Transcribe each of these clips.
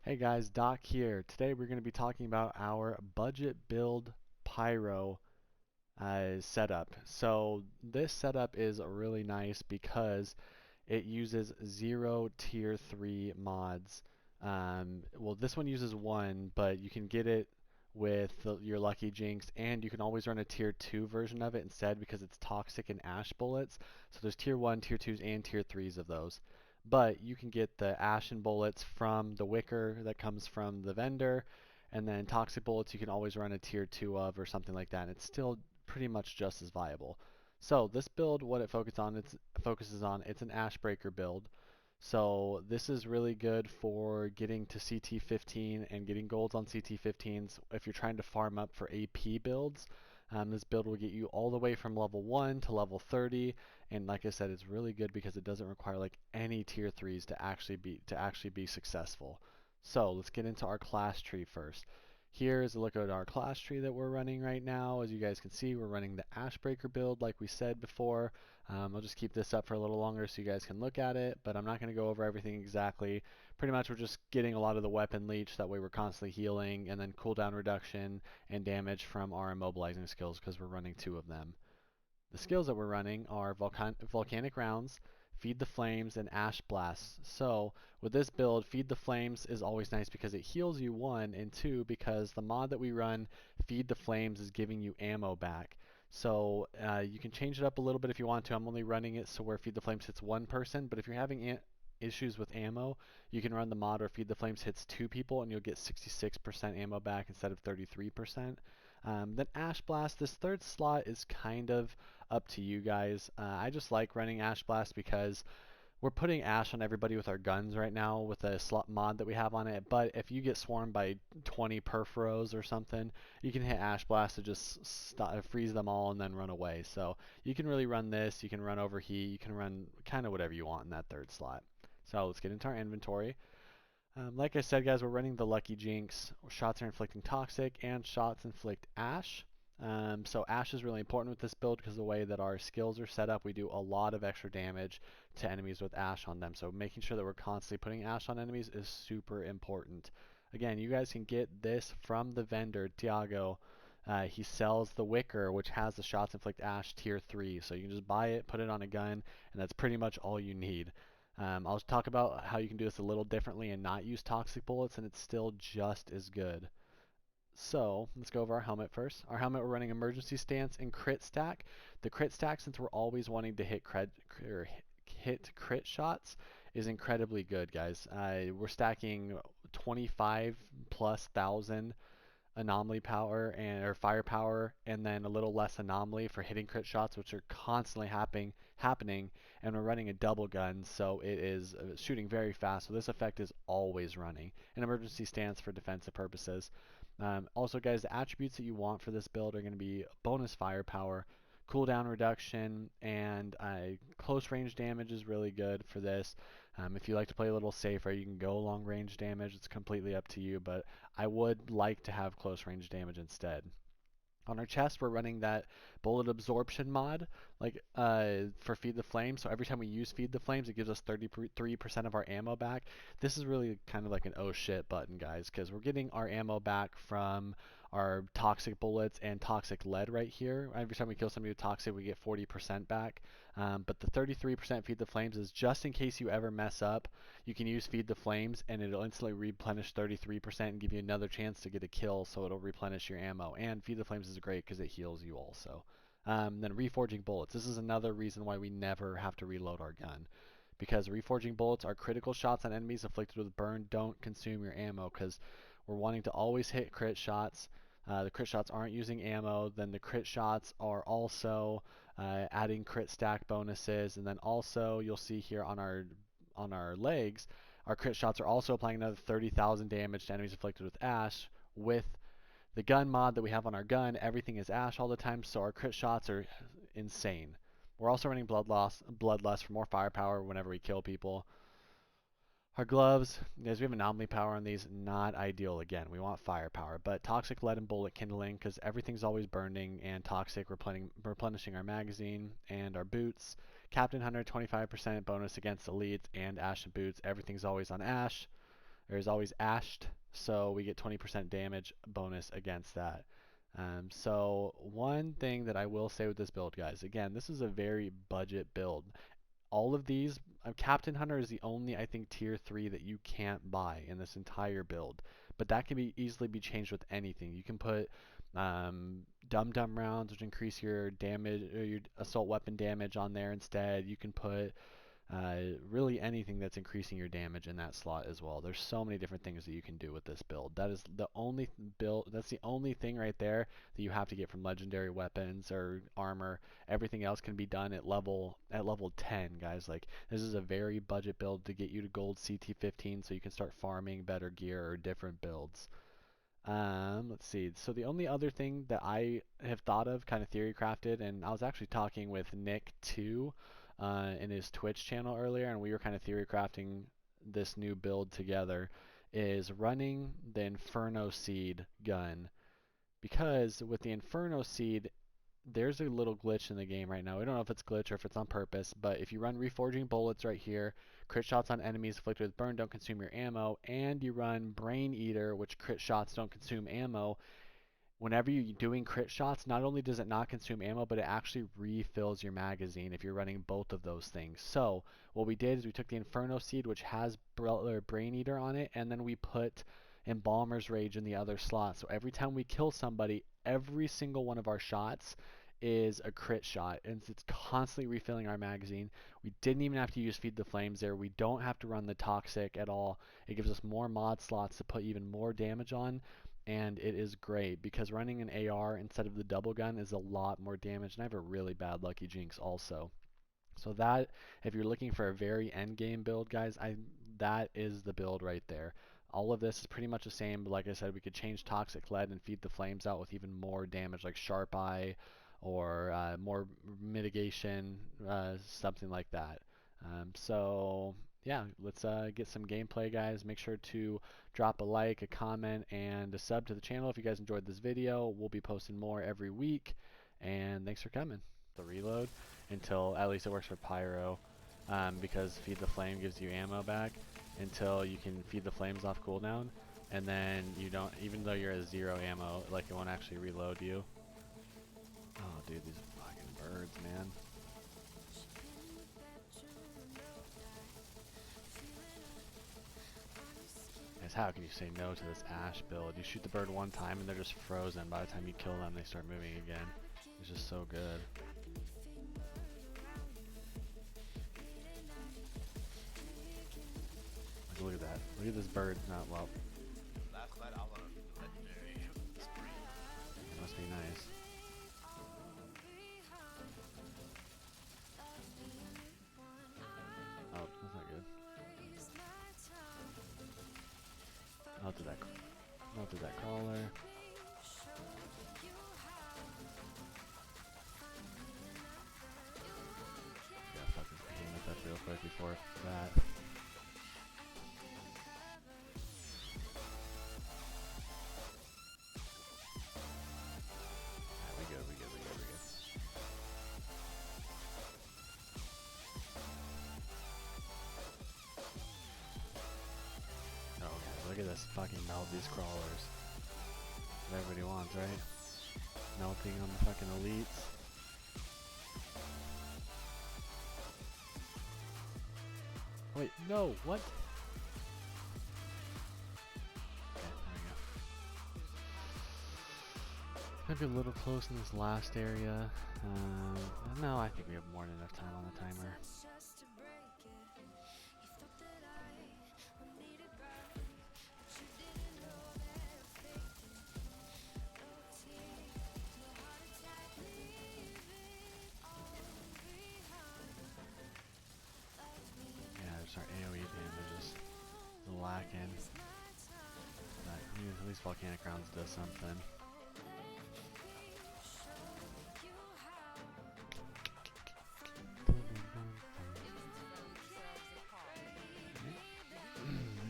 Hey guys, Doc here. Today we're going to be talking about our budget build pyro setup. So this setup is really nice because it uses 0 tier 3 mods. Well, this one uses 1, but you can get it with your Lucky Jinx, and you can always run a tier 2 version of it instead because it's toxic and ash bullets. So there's tier 1, tier 2s, and tier 3s of those. But you can get the ashen bullets from the wicker that comes from the vendor, and then toxic bullets you can always run a tier 2 of or something like that, and it's still pretty much just as viable. So this build, what it focuses on, it's an ash breaker build. So this is really good for getting to CT15 and getting golds on CT15s if you're trying to farm up for AP builds. This build will get you all the way from level 1 to level 30, and like I said, it's really good because it doesn't require like any tier 3s to actually be successful. So let's get into our class tree first. Here is a look at our class tree that we're running right now. As you guys can see, we're running the Ashbreaker build like we said before. I'll just keep this up for a little longer so you guys can look at it, but I'm not going to go over everything exactly. Pretty much we're just getting a lot of the weapon leech, that way we're constantly healing, and then cooldown reduction and damage from our immobilizing skills because we're running 2 of them. The skills that we're running are Volcanic Rounds, Feed the Flames, and Ash Blasts. So with this build, Feed the Flames is always nice because it heals you, 1, and 2, because the mod that we run, Feed the Flames, is giving you ammo back. So you can change it up a little bit if you want to. I'm only running it so where Feed the Flames hits 1 person, but if you're having issues with ammo, you can run the mod where Feed the Flames hits 2 people and you'll get 66% ammo back instead of 33%. Then Ash Blast, this third slot is kind of up to you guys. I just like running Ash Blast because we're putting Ash on everybody with our guns right now with a slot mod that we have on it. But if you get swarmed by 20 Perforos or something, you can hit Ash Blast to just freeze them all and then run away. So you can really run this. You can run Overheat. You can run kind of whatever you want in that third slot. So let's get into our inventory. Like I said, guys, we're running the Lucky Jinx. Shots are inflicting Toxic and shots inflict Ash. So Ash is really important with this build because of the way that our skills are set up, we do a lot of extra damage to enemies with Ash on them. So making sure that we're constantly putting Ash on enemies is super important. Again, you guys can get this from the vendor, Tiago. He sells the Wicker, which has the shots inflict Ash tier 3. So you can just buy it, put it on a gun, and that's pretty much all you need. I'll talk about how you can do this a little differently and not use toxic bullets, and it's still just as good. So let's go over our helmet first. Our helmet, we're running emergency stance and crit stack. The crit stack, since we're always wanting to hit crit shots, is incredibly good, guys. We're stacking 25 plus thousand anomaly power or firepower, and then a little less anomaly for hitting crit shots, which are constantly happening. And we're running a double gun, so it is shooting very fast. So this effect is always running. An emergency stance for defensive purposes. Also, guys, the attributes that you want for this build are going to be bonus firepower, cooldown reduction, and close range damage is really good for this. If you like to play a little safer, you can go long range damage. It's completely up to you, but I would like to have close range damage instead. On our chest, we're running that bullet absorption mod, like for Feed the Flames. So every time we use Feed the Flames, it gives us 33% of our ammo back. This is really kind of like an oh shit button, guys, because we're getting our ammo back from our toxic bullets and toxic lead right here. Every time we kill somebody with toxic, we get 40% back. But the 33% Feed the Flames is just in case you ever mess up. You can use Feed the Flames and it'll instantly replenish 33% and give you another chance to get a kill, so it'll replenish your ammo. And Feed the Flames is great because it heals you also. Then Reforging Bullets. This is another reason why we never have to reload our gun. Because Reforging Bullets are critical shots on enemies afflicted with burn don't consume your ammo, because we're wanting to always hit crit shots. The crit shots aren't using ammo. Then the crit shots are also adding crit stack bonuses. And then also you'll see here on our legs, our crit shots are also applying another 30,000 damage to enemies afflicted with Ash. With the gun mod that we have on our gun, everything is Ash all the time, so our crit shots are insane. We're also running Bloodlust for more firepower whenever we kill people. Our gloves, as we have anomaly power on these, not ideal again. We want firepower, but toxic lead and bullet kindling because everything's always burning, and toxic replenishing our magazine. And our boots, Captain Hunter 25% bonus against elites and Ash and boots. Everything's always on Ash. There's always ashed, so we get 20% damage bonus against that. So one thing that I will say with this build, guys, again, this is a very budget build. All of these, Captain Hunter is the only, I think, tier 3 that you can't buy in this entire build. But that can easily be changed with anything. You can put Dum Dum rounds, which increase your damage, or your assault weapon damage on there instead. You can put really anything that's increasing your damage in that slot as well. There's so many different things that you can do with this build. That is the only build, that's the only thing right there that you have to get from legendary weapons or armor. Everything else can be done at level 10, guys. Like, this is a very budget build to get you to gold CT15 so you can start farming better gear or different builds. Let's see. So the only other thing that I have thought of, kind of theory crafted, and I was actually talking with Nick too, in his Twitch channel earlier, and we were kind of theory crafting this new build together, is running the Inferno Seed gun. Because with the Inferno Seed, there's a little glitch in the game right now. We don't know if it's glitch or if it's on purpose, but if you run Reforging Bullets right here, crit shots on enemies afflicted with burn don't consume your ammo, and you run Brain Eater, which crit shots don't consume ammo, whenever you're doing crit shots, not only does it not consume ammo, but it actually refills your magazine if you're running both of those things. So what we did is we took the Inferno Seed, which has Brain Eater on it, and then we put Embalmer's Rage in the other slot. So every time we kill somebody, every single one of our shots is a crit shot, and it's constantly refilling our magazine. We didn't even have to use Feed the Flames there. We don't have to run the Toxic at all. It gives us more mod slots to put even more damage on, and it is great because running an AR instead of the double gun is a lot more damage, and I have a really bad Lucky Jinx also. So that, if you're looking for a very end game build, guys, that is the build right there. All of this is pretty much the same, but like I said, we could change Toxic Lead and Feed the Flames out with even more damage, like Sharp Eye or more mitigation, something like that. So yeah, let's get some gameplay, guys. Make sure to drop a like, a comment, and a sub to the channel if you guys enjoyed this video. We'll be posting more every week, and thanks for coming. The reload until, at least it works for Pyro, because Feed the Flame gives you ammo back until you can feed the flames off cooldown, and then you don't, even though you're at 0 ammo, like, it won't actually reload you. Oh dude, these fucking birds, man. Guys, how can you say no to this Ash build? You shoot the bird one time and they're just frozen. By the time you kill them, they start moving again. It's just so good. Like, look at that. Look at this bird. Not well. Last night I learned legendary spring. It must be nice. Oh, that's not good. I'll do that. I'll do that crawler. Yeah, fuck this behemoth up real quick before that. Alright, we good. Oh, okay, look at this. Fucking melt these crawlers. What everybody wants, right? Melting on the fucking elites. Wait, no, what? Okay, there we go. Might be a little close in this last area. No, I think we have more than enough time on the timer. Our AoE damage is lacking. But at least Volcanic Rounds does something. We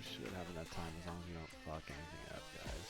should have enough time as long as we don't fuck anything up, guys.